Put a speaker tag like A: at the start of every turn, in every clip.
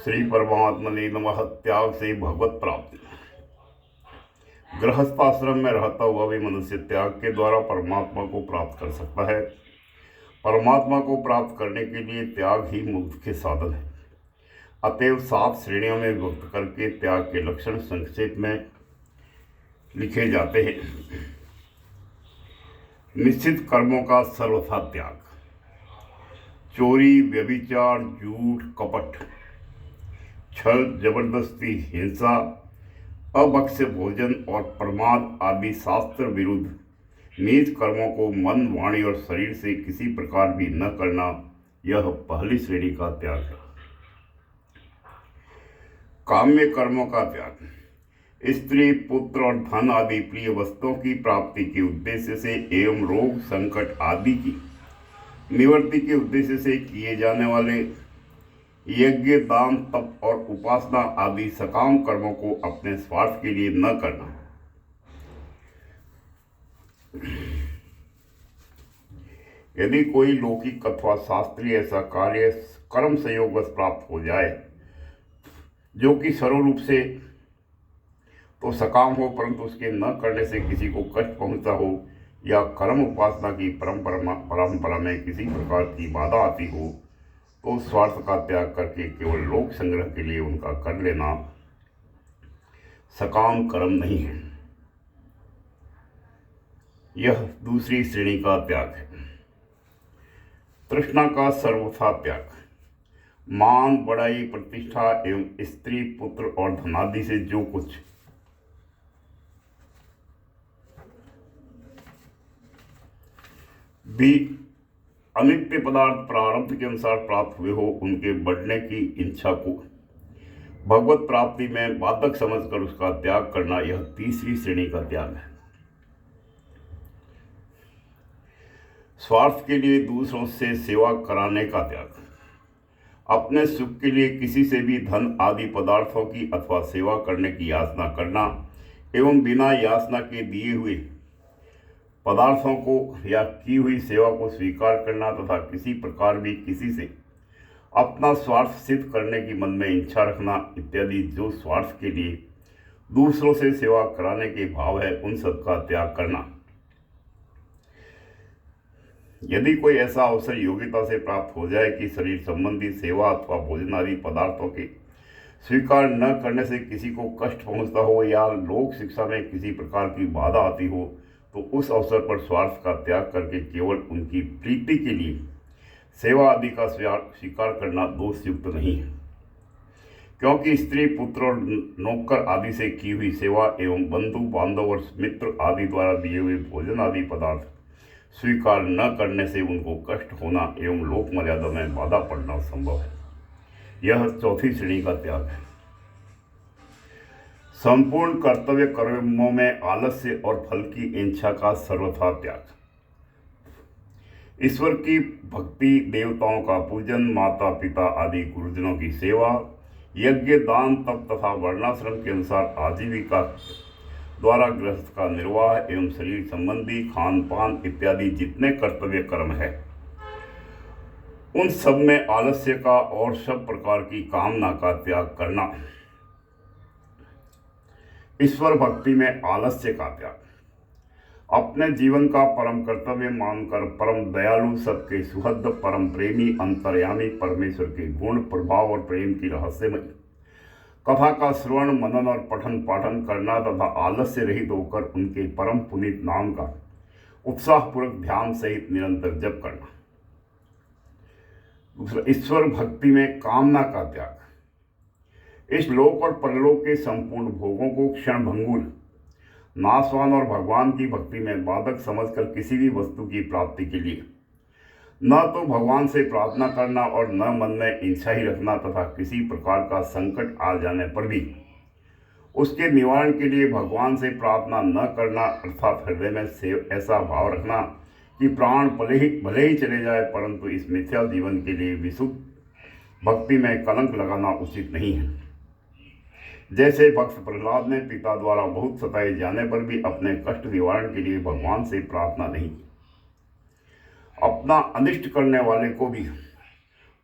A: श्री परमात्मने नमः। त्याग से भगवत प्राप्ति। गृहस्थाश्रम में रहता हुआ भी मनुष्य त्याग के द्वारा परमात्मा को प्राप्त कर सकता है। परमात्मा को प्राप्त करने के लिए त्याग ही मुख्य साधन है। अतएव 7 श्रेणियों में विभक्त करके त्याग के लक्षण संक्षेप में लिखे जाते हैं। निश्चित कर्मों का सर्वथा त्याग। चोरी, व्यभिचार, झूठ, कपट, छल, जबरदस्ती, हिंसा, अभक्ष्य भोजन और प्रमाद आदि शास्त्र विरुद्ध नीच कर्मों को मन, वाणी और शरीर से किसी प्रकार भी न करना, यह पहली श्रेणी का त्याग है। काम्य कर्मों का त्याग। स्त्री, पुत्र और धन आदि प्रिय वस्तुओं की प्राप्ति के उद्देश्य से एवं रोग, संकट आदि की निवृत्ति के उद्देश्य से किए जाने वाले यज्ञ, दान, तप और उपासना आदि सकाम कर्मों को अपने स्वार्थ के लिए न करना। यदि कोई लौकिक अथवा शास्त्रीय ऐसा कार्य कर्म संयोगवश प्राप्त हो जाए जो कि सर्व रूप से तो सकाम हो, परंतु उसके न करने से किसी को कष्ट पहुंचता हो, या कर्म उपासना की परंपरा में किसी प्रकार की बाधा आती हो, तो स्वार्थ का त्याग करके केवल लोक संग्रह के लिए उनका कर लेना सकाम कर्म नहीं है। यह दूसरी श्रेणी का त्याग है। तृष्णा का सर्वथा त्याग। मान, बड़ाई, प्रतिष्ठा एवं स्त्री, पुत्र और धनादि से जो कुछ भी अनित्य पदार्थ प्रारब्ध के अनुसार प्राप्त हुए हो, उनके बढ़ने की इच्छा को भगवत प्राप्ति में बाधक समझकर उसका त्याग करना, यह तीसरी श्रेणी का त्याग है। स्वार्थ के लिए दूसरों से सेवा कराने का त्याग। अपने सुख के लिए किसी से भी धन आदि पदार्थों की अथवा सेवा करने की याचना करना एवं बिना याचना के दिए हुए पदार्थों को या की हुई सेवा को स्वीकार करना तथा किसी प्रकार भी किसी से अपना स्वार्थ सिद्ध करने की मन में इच्छा रखना इत्यादि जो स्वार्थ के लिए दूसरों से सेवा कराने के भाव है, उन सब का त्याग करना। यदि कोई ऐसा अवसर योग्यता से प्राप्त हो जाए कि शरीर संबंधी सेवा अथवा भोजन आदि पदार्थों के स्वीकार न करने से किसी को कष्ट पहुंचता हो या लोक शिक्षा में किसी प्रकार की बाधा आती हो, तो उस अवसर पर स्वार्थ का त्याग करके केवल उनकी प्रीति के लिए सेवा आदि का स्वीकार करना दोषयुक्त नहीं है। क्योंकि स्त्री, पुत्र और नौकर आदि से की हुई सेवा एवं बंधु बांधव और मित्र आदि द्वारा दिए हुए भोजन आदि पदार्थ स्वीकार न करने से उनको कष्ट होना एवं लोक मर्यादा में बाधा पड़ना संभव है। यह चौथी श्रेणी का त्याग है। संपूर्ण कर्तव्य कर्मों में आलस्य और फल की इच्छा का सर्वथा त्याग। ईश्वर की भक्ति, देवताओं का पूजन, माता पिता आदि गुरुजनों की सेवा, यज्ञ, दान, तप तथा वर्णाश्रम के अनुसार आजीविका द्वारा गृहस्थ का निर्वाह एवं शरीर संबंधी खान पान इत्यादि जितने कर्तव्य कर्म है, उन सब में आलस्य का और सब प्रकार की कामना का त्याग करना। ईश्वर भक्ति में आलस्य का त्याग। अपने जीवन का परम कर्तव्य मानकर परम दयालु, सबके सुहृद, परम प्रेमी, अंतर्यामी परमेश्वर के गुण, प्रभाव और प्रेम की रहस्यमय कथा का श्रवण, मनन और पठन पाठन करना तथा आलस्य रहित होकर उनके परम पुनीत नाम का उत्साहपूर्वक ध्यान सहित निरंतर जप करना। दूसरा, ईश्वर भक्ति में कामना का त्याग। इस लोक और परलोक के संपूर्ण भोगों को क्षणभंगुर, नाशवान और भगवान की भक्ति में बाधक समझकर किसी भी वस्तु की प्राप्ति के लिए न तो भगवान से प्रार्थना करना और न मन में इच्छा ही रखना तथा किसी प्रकार का संकट आ जाने पर भी उसके निवारण के लिए भगवान से प्रार्थना न करना, अर्थात हृदय में ऐसा भाव रखना कि प्राण भले ही चले जाए, परंतु इस मिथ्या जीवन के लिए विशुद्ध भक्ति में कलंक लगाना उचित नहीं है। जैसे भक्त प्रहलाद ने पिता द्वारा बहुत सताए जाने पर भी अपने कष्ट निवारण के लिए भगवान से प्रार्थना नहीं की। अपना अनिष्ट करने वाले को भी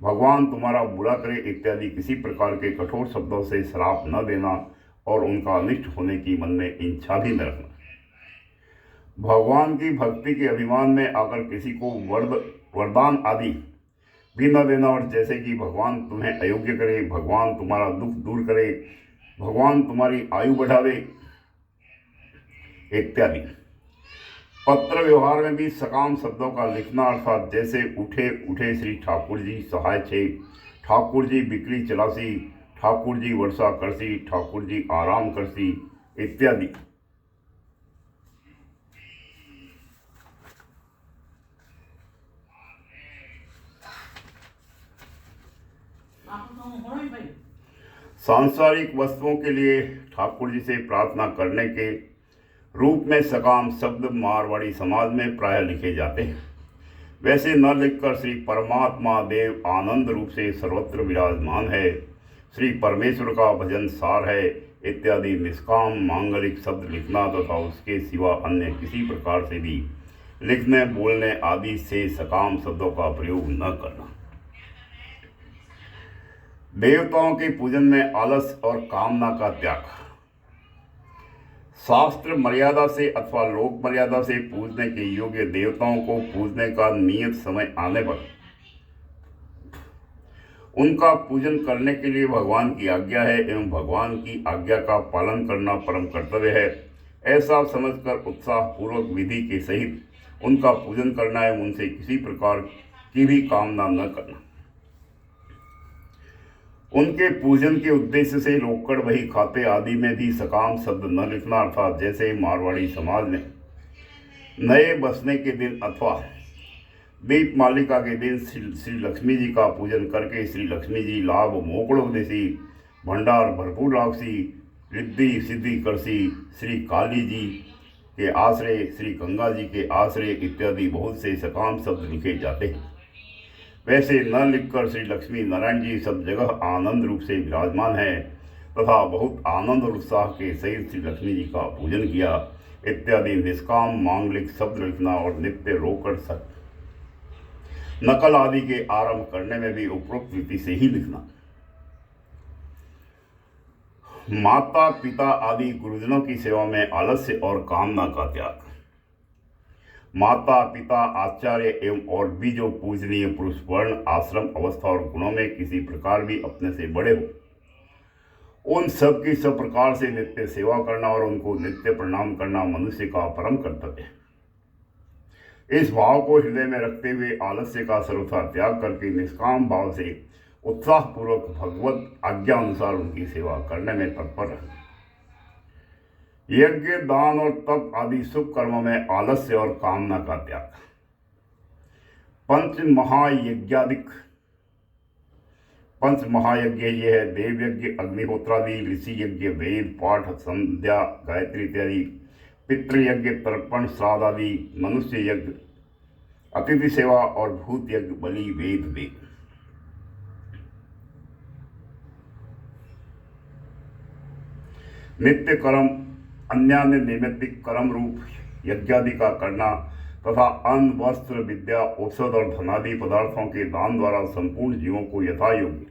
A: भगवान तुम्हारा बुरा करे इत्यादि किसी प्रकार के कठोर शब्दों से श्राप न देना और उनका अनिष्ट होने की मन में इच्छा भी न रखना। भगवान की भक्ति के अभिमान में आकर किसी को वरदान आदि भी न देना, और जैसे कि भगवान तुम्हें अयोग्य करे, भगवान तुम्हारा दुख दूर करे, भगवान तुम्हारी आयु बढ़ावे इत्यादि। पत्र व्यवहार में भी सकाम शब्दों का लिखना, अर्थात जैसे उठे उठे श्री ठाकुर जी सहाय छे, ठाकुर जी बिक्री चलासी, ठाकुर जी वर्षा करसी, ठाकुर जी आराम करसी इत्यादि। सांसारिक वस्तुओं के लिए ठाकुर जी से प्रार्थना करने के रूप में सकाम शब्द मारवाड़ी समाज में प्रायः लिखे जाते हैं। वैसे न लिखकर श्री परमात्मा देव आनंद रूप से सर्वत्र विराजमान है, श्री परमेश्वर का भजन सार है इत्यादि निष्काम मांगलिक शब्द लिखना तथा उसके सिवा अन्य किसी प्रकार से भी लिखने बोलने आदि से सकाम शब्दों का प्रयोग न करना। देवताओं के पूजन में आलस और कामना का त्याग। शास्त्र मर्यादा से अथवा लोक मर्यादा से पूजने के योग्य देवताओं को पूजने का नियत समय आने पर उनका पूजन करने के लिए भगवान की आज्ञा है एवं भगवान की आज्ञा का पालन करना परम कर्तव्य है, ऐसा समझकर उत्साह पूर्वक विधि के सहित उनका पूजन करना है। उनसे किसी प्रकार की भी कामना न करना। उनके पूजन के उद्देश्य से रोकड़ वही खाते आदि में भी सकाम शब्द न लिखना, अर्थात जैसे मारवाड़ी समाज में नए बसने के दिन अथवा दीप मालिका के दिन श्री लक्ष्मी जी का पूजन करके श्री लक्ष्मी जी लाभ मोकड़ो देसी, भंडार भरपूर लावसी, रिद्धि सिद्धि करसी, श्री काली जी के आश्रय, श्री गंगा जी के आश्रय इत्यादि बहुत से सकाम शब्द लिखे जाते हैं। वैसे न लिखकर श्री लक्ष्मी नारायण जी सब जगह आनंद रूप से विराजमान है तथा बहुत आनंद और उत्साह के सहित श्री लक्ष्मी जी का पूजन किया इत्यादि निष्काम मांगलिक शब्द लिखना और नित्य रोकड़ नकल आदि के आरंभ करने में भी उपरोक्त रीति से ही लिखना। माता पिता आदि गुरुजनों की सेवा में आलस्य और कामना का त्याग। माता पिता आचार्य एवं और भी जो पूजनीय पुरुष वर्ण आश्रम अवस्था और गुणों में किसी प्रकार भी अपने से बड़े हो, उन सब की सब प्रकार से नित्य सेवा करना और उनको नित्य प्रणाम करना मनुष्य का परम कर्तव्य है। इस भाव को हृदय में रखते हुए आलस्य का सर्वथा त्याग करके निष्काम भाव से उत्साह पूर्वक भगवत आज्ञा अनुसार उनकी सेवा करने में तत्पर रहना। यज्ञ दान और तप आदि शुभ कर्मों में आलस्य और कामना का त्याग। पंच महायज्ञ ये है देव यज्ञ, अग्निहोत्रादि, ऋषि यज्ञ, वेद पाठ, संध्या, गायत्री इत्यादि, पितृयज्ञ, तर्पण, श्राद्ध आदि, मनुष्य यज्ञ, अतिथि सेवा और भूत यज्ञ, बलि, वेद। नित्य कर्म अन्य नैमित्तिक कर्म रूप यज्ञादि का करना तथा अन्न वस्त्र विद्या औषध और धनादि पदार्थों के दान द्वारा संपूर्ण जीवों को यथा योग्य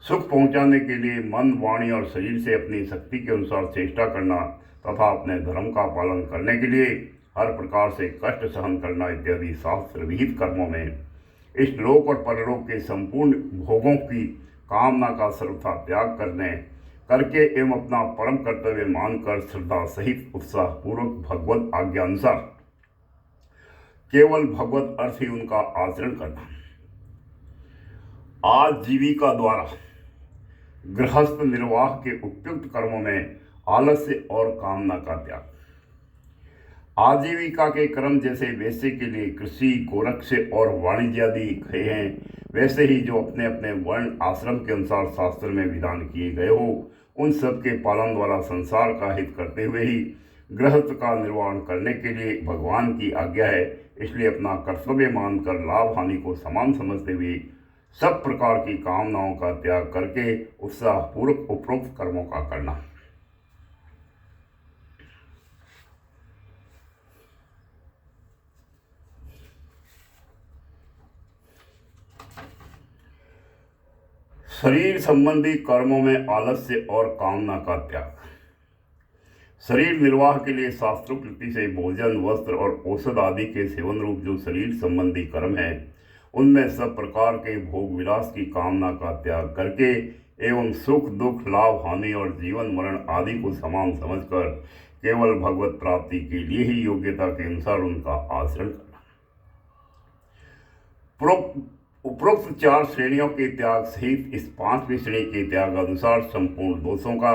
A: सुख पहुंचाने के लिए मन वाणी और शरीर से अपनी शक्ति के अनुसार चेष्टा करना तथा अपने धर्म का पालन करने के लिए हर प्रकार से कष्ट सहन करना इत्यादि शास्त्र विहित कर्मों में इस लोक और परलोक के संपूर्ण भोगों की कामना का सर्वथा त्याग करके एवं अपना परम कर्तव्य मानकर श्रद्धा सहित उत्साह पूर्वक भगवत आज्ञा अनुसार केवल भगवत अर्थ ही उनका आचरण करना। आजीविका द्वारा गृहस्थ निर्वाह के उपयुक्त कर्मों में आलस्य और कामना का त्याग। आजीविका के कर्म जैसे वैश्य के लिए कृषि, गोरक्ष और वाणिज्य आदि कहे हैं, वैसे ही जो अपने अपने वर्ण आश्रम के अनुसार शास्त्र में विधान किए गए हो उन सब के पालन द्वारा संसार का हित करते हुए ही गृहस्थ का निर्वहन करने के लिए भगवान की आज्ञा है। इसलिए अपना कर्तव्य मानकर लाभ हानि को समान समझते हुए सब प्रकार की कामनाओं का त्याग करके उत्साह पूर्वक उपरोक्त कर्मों का करना। शरीर संबंधी कर्मों में आलस्य और कामना का त्याग। शरीर निर्वाह के लिए शास्त्रोक्त से भोजन, वस्त्र और औषध आदि के सेवन रूप जो शरीर संबंधी कर्म है, उनमें सब प्रकार के भोग विलास की कामना का त्याग करके एवं सुख दुख, लाभ हानि और जीवन मरण आदि को समान समझकर केवल भगवत प्राप्ति के लिए ही योग्यता के अनुसार उनका आचरण करना। उपरोक्त 4 श्रेणियों के त्याग सहित इस 5वीं श्रेणी के त्याग अनुसार संपूर्ण दोषों का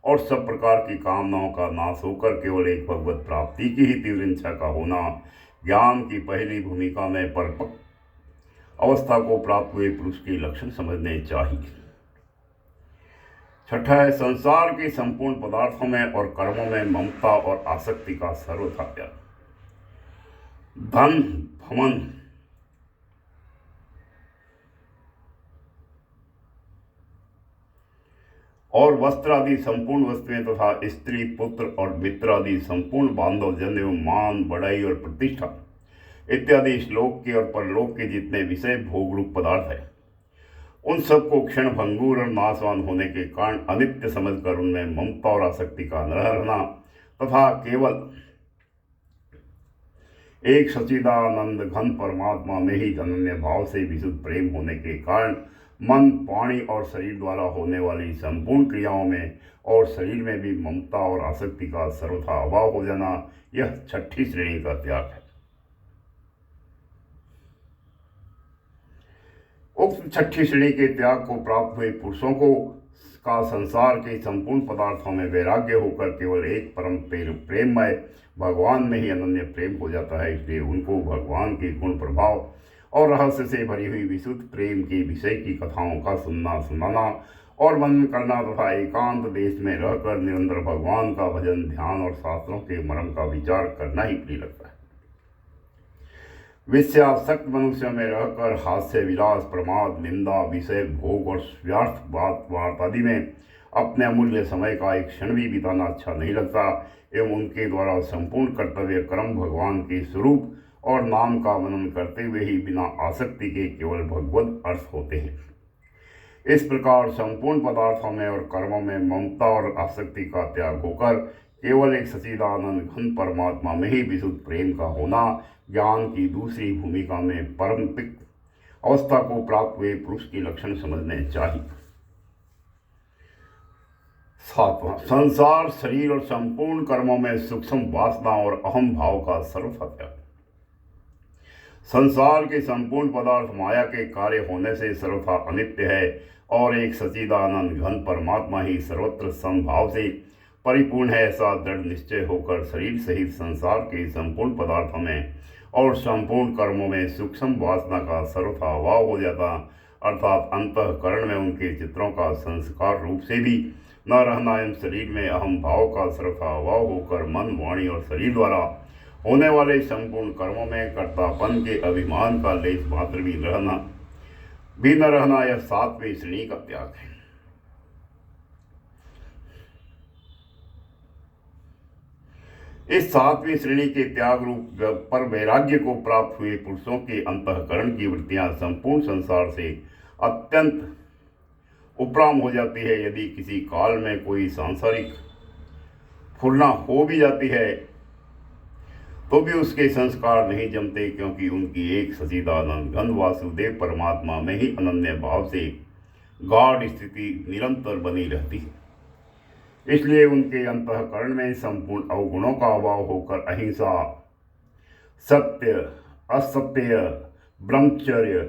A: और सब प्रकार की कामनाओं का नाश होकर केवल एक भगवत प्राप्ति की ही तीव्र इच्छा का होना ज्ञान की पहली भूमिका में परिपक्व अवस्था को प्राप्त हुए पुरुष के लक्षण समझने चाहिए। छठा है, संसार के संपूर्ण पदार्थों में और कर्मों में ममता और आसक्ति का सर्वथा त्याग। धन, भवन और वस्त्र आदि संपूर्ण वस्तुएं तथा स्त्री, पुत्र और मित्र आदि संपूर्ण बांधव जन एवं मान, बढ़ाई और प्रतिष्ठा इत्यादि श्लोक के और परलोक के जितने विषय भोग रूप पदार्थ है, उन सबको क्षण भंगुर और नाशवान होने के कारण अनित्य समझकर उनमें ममता और आसक्ति का न रहना तथा केवल एक सच्चिदानंद घन परमात्मा में ही अनन्य भाव से विशुद्ध प्रेम होने के कारण मन, वाणी और शरीर द्वारा होने वाली संपूर्ण क्रियाओं में और शरीर में भी ममता और आसक्ति का सर्वथा अभाव हो जाना, यह 6ठी श्रेणी का त्याग है। उक्त 6ठी श्रेणी के त्याग को प्राप्त हुए पुरुषों को का संसार के संपूर्ण पदार्थों में वैराग्य होकर केवल एक परम प्रेममय भगवान में ही अनन्य प्रेम हो जाता है। इसलिए उनको भगवान के गुण प्रभाव और रहस्य से भरी हुई विशुद्ध प्रेम के विषय की कथाओं का सुनना, सुनाना और मनन करना तथा एकांत देश में रहकर निरंतर भगवान का भजन, ध्यान और शास्त्रों के मर्म का विचार करना ही प्रिय लगता है। विषयासक्त मनुष्य में रहकर हास्य, विलास, प्रमाद, निंदा, विषय, भोग और व्यर्थ बात आदि में अपने अमूल्य समय का एक क्षण भी बिताना अच्छा नहीं लगता एवं उनके द्वारा संपूर्ण कर्तव्य कर्म भगवान के स्वरूप और नाम का मनन करते हुए ही बिना आसक्ति के केवल भगवत अर्थ होते हैं। इस प्रकार संपूर्ण पदार्थों में और कर्मों में ममता और आसक्ति का त्याग होकर केवल एक सच्चिदानंद घन परमात्मा में ही विशुद्ध प्रेम का होना ज्ञान की दूसरी भूमिका में परमपिक अवस्था को प्राप्त हुए पुरुष के लक्षण समझने चाहिए। 7वां, संसार, शरीर और संपूर्ण कर्मों में सूक्ष्म वासना और अहम भाव का सर्वथा त्याग। संसार के संपूर्ण पदार्थ माया के कार्य होने से सर्वथा अनित्य है और एक सच्चिदानंद घन परमात्मा ही सर्वत्र समभाव से परिपूर्ण है, ऐसा दृढ़ निश्चय होकर शरीर सहित संसार के संपूर्ण पदार्थों में और संपूर्ण कर्मों में सूक्ष्म वासना का सर्वथा अभाव हो जाता, अर्थात अंतःकरण में उनके चित्रों का संस्कार रूप से भी न रहना एवं शरीर में अहम भाव का सर्वथा अभाव होकर मन, वाणी और शरीर द्वारा होने वाले संपूर्ण कर्मों में कर्तापन के अभिमान का लेश मात्र भी न रहना, यह 7वीं श्रेणी का त्याग है। इस 7वीं श्रेणी के त्याग रूप पर वैराग्य को प्राप्त हुए पुरुषों के अंतःकरण की वृत्तियां संपूर्ण संसार से अत्यंत उपराम हो जाती है। यदि किसी काल में कोई सांसारिक फुरना हो भी जाती है तो भी उसके संस्कार नहीं जमते, क्योंकि उनकी एक सच्चिदानंद घन वासुदेव परमात्मा में ही अनन्य भाव से गाढ़ स्थिति निरंतर बनी रहती है। इसलिए उनके अंतःकरण में संपूर्ण अवगुणों का अभाव होकर अहिंसा, सत्य, असत्य, ब्रह्मचर्य,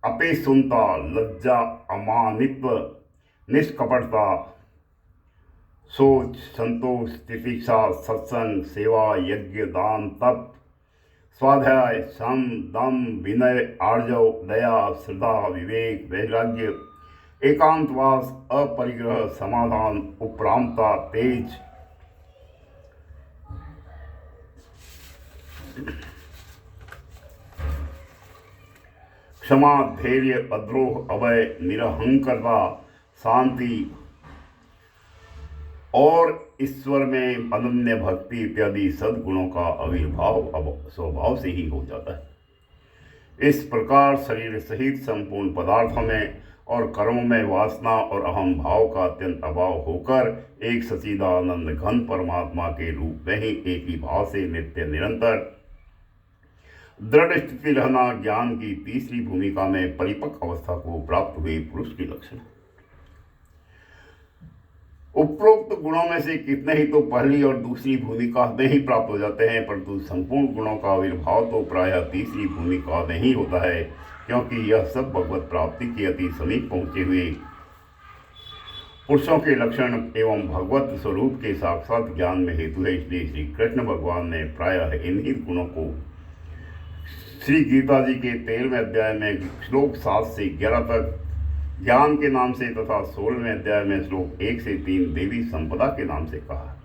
A: अपेशुनता, लज्जा, अमानित्व, निष्कपटता, सोच, संतोष, तितिक्षा, सत्संग, सेवा, यज्ञ, दान, तप, स्वाध्याय, सम, दम, विनय, आर्जव, दया, श्रद्धा, विवेक, वैराग्य, एकांतवास, अपरिग्रह, समाधान, उपरामता, तेज, क्षमा, धैर्य, अद्रोह, अभय, निरहंकरता, शांति और ईश्वर में अनन्य भक्ति इत्यादि सद्गुणों का आविर्भाव अब स्वभाव से ही हो जाता है। इस प्रकार शरीर सहित संपूर्ण पदार्थों में और कर्मों में वासना और अहम भाव का अत्यंत अभाव होकर एक सच्चिदानंद घन परमात्मा के रूप में ही एक ही भाव से नित्य निरंतर दृढ़ स्थिति रहना ज्ञान की तीसरी भूमिका में परिपक्व अवस्था को प्राप्त हुए पुरुष के लक्षण। उपरोक्त गुणों में से कितने ही तो पहली और दूसरी भूमिका में ही प्राप्त हो जाते हैं, परंतु संपूर्ण गुणों का आविर्भाव तो प्रायः तीसरी भूमिका में ही होता है, क्योंकि यह सब भगवत प्राप्ति के अति समीप पहुंचे हुए पुरुषों के लक्षण एवं भगवत स्वरूप के साक्षात ज्ञान में हेतु है। इसलिए श्री कृष्ण भगवान ने प्रायः इन्हीं गुणों को श्री गीता जी के 13वें अध्याय में श्लोक 7 से 11 तक ज्ञान के नाम से तथा 16वें अध्याय में श्लोक 1 से 3 देवी संपदा के नाम से कहा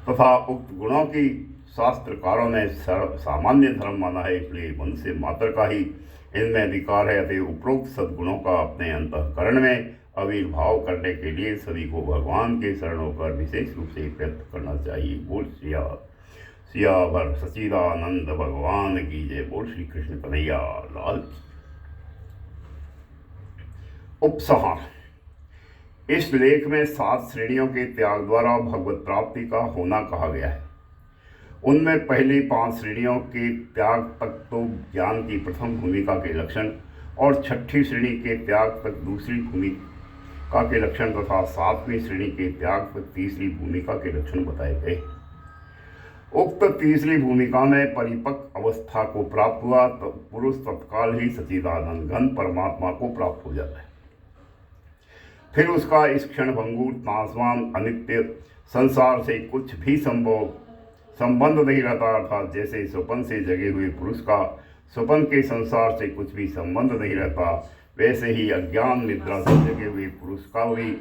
A: तथा उक्त गुणों की शास्त्रकारों ने सामान्य धर्म माना है। इसलिए मनुष्य मात्र का ही इनमें अधिकार है। अतः उपरोक्त सद्गुणों का अपने अंतःकरण में आविर्भाव करने के लिए सभी को भगवान के शरण होकर विशेष रूप से प्रयत्न करना चाहिए। बोल सियावर सच्चिदानंद भगवान की जय। बोल श्री कृष्ण कन्हैया लाल। उपसंहार। इस लेख में 7 श्रेणियों के त्याग द्वारा भगवत प्राप्ति का होना कहा गया है। उनमें पहली 5 श्रेणियों के त्याग तक तो ज्ञान की प्रथम भूमिका के लक्षण और 6ठी श्रेणी के त्याग तक दूसरी भूमिका के लक्षण तथा 7वीं श्रेणी के त्याग तक तीसरी भूमिका के लक्षण बताए गए। उक्त तीसरी भूमिका में परिपक्व अवस्था को प्राप्त हुआ तो पुरुष तत्काल ही सच्चिदानंद घन परमात्मा को प्राप्त हो जाता है। फिर उसका इस क्षण भंगुर नाशवान अनित्य संसार से कुछ भी संबंध नहीं रहता, अर्थात जैसे स्वप्न से जगे हुए पुरुष का स्वप्न के संसार से कुछ भी संबंध नहीं रहता, वैसे ही अज्ञान निद्रा से जगे हुए पुरुष का भी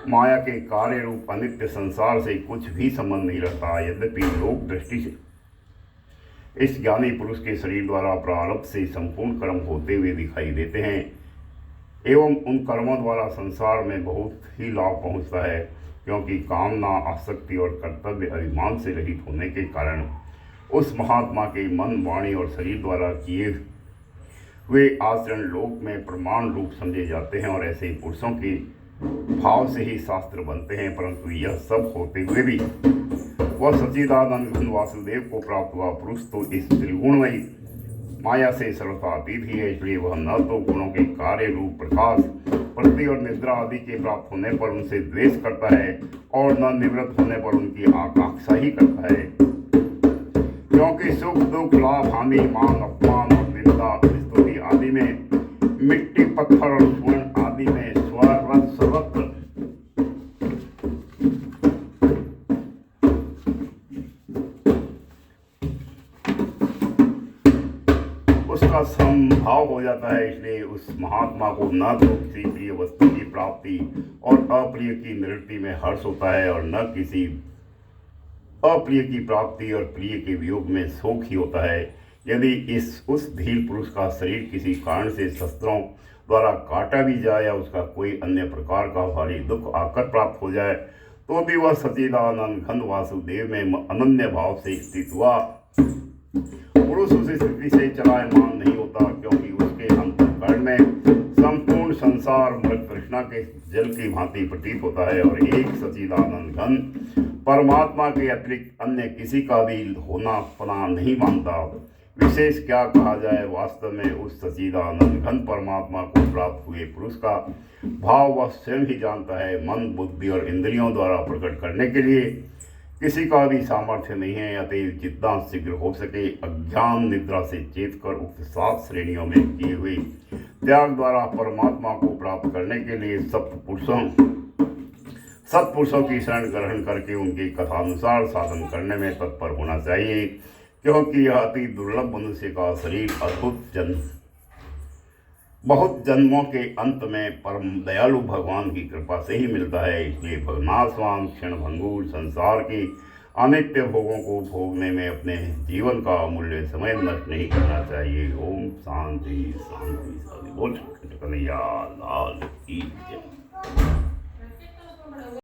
A: माया के कार्य रूप अनित्य संसार से कुछ भी संबंध नहीं रहता। यद्यपि लोक दृष्टि से इस ज्ञानी पुरुष के शरीर द्वारा प्रारब्ध से संपूर्ण कर्म होते हुए दिखाई देते हैं एवं उन कर्मों द्वारा संसार में बहुत ही लाभ पहुंचता है, क्योंकि कामना आसक्ति और कर्तव्य अभिमान से रहित होने के कारण उस महात्मा के मन वाणी और शरीर द्वारा किए हुए आचरण लोक में प्रमाण रूप समझे जाते हैं और ऐसे पुरुषों के भाव से ही शास्त्र बनते हैं। परंतु यह सब होते हुए भी वह सच्चिदानंद घन वासुदेव को प्राप्त हुआ पुरुष तो इस त्रिगुणमयी माया से सर्वथा अतीत ही है। इसलिए वह न तो गुणों के कार्य रूप प्रकाश पृथ्वी और निद्रा आदि के प्राप्त होने पर उनसे द्वेष करता है और न निवृत्त होने पर उनकी आकांक्षा ही करता है, क्योंकि सुख दुख लाभ हानि मान अपमान और निंदा स्तुति आदि में मिट्टी पत्थर और स्वर्ण आदि में स्वर रस सर्वत्र उसका संभाव हो जाता है। इसलिए उस महात्मा को न तो किसी प्रिय वस्तु की प्राप्ति और अप्रिय की निवृत्ति में हर्ष होता है और न किसी अप्रिय की प्राप्ति और प्रिय के वियोग में शोक ही होता है। यदि उस धीर पुरुष का शरीर किसी कारण से शस्त्रों द्वारा काटा भी जाए या उसका कोई अन्य प्रकार का भारी दुख आकर प्राप्त हो जाए तो भी वह सच्चिदानंद घन वासुदेव में अनन्य भाव से स्थित हुआ पुरुष उस स्थिति से चलायमान नहीं होता, क्योंकि उसके अंतःकरण में संपूर्ण संसार मृत तृष्णा के जल की भांति प्रतीत होता है और एक सच्चिदानंद घन परमात्मा के अतिरिक्त अन्य किसी का भी होना पना नहीं मानता। विशेष क्या कहा जाए, वास्तव में उस सच्चिदानंद घन परमात्मा को प्राप्त हुए पुरुष का भाव वह स्वयं ही जानता है। मन बुद्धि और इंद्रियों द्वारा प्रकट करने के लिए किसी का भी सामर्थ्य नहीं है। अतएव जितना शीघ्र हो सके अज्ञान निद्रा से चेत कर उक्त 7 श्रेणियों में किए हुए त्याग द्वारा परमात्मा को प्राप्त करने के लिए सत्पुरुषों की शरण ग्रहण करके उनके कथानुसार साधन करने में तत्पर होना चाहिए, क्योंकि यह अति दुर्लभ मनुष्य का शरीर बहुत जन्मों के अंत में परम दयालु भगवान की कृपा से ही मिलता है। इसलिए नाशवान क्षण भंगुर संसार की अनित्य भोगों को भोगने में अपने जीवन का अमूल्य समय नष्ट नहीं करना चाहिए। ओम शांति शांति शांति। बोल कन्हैया लाल की जय।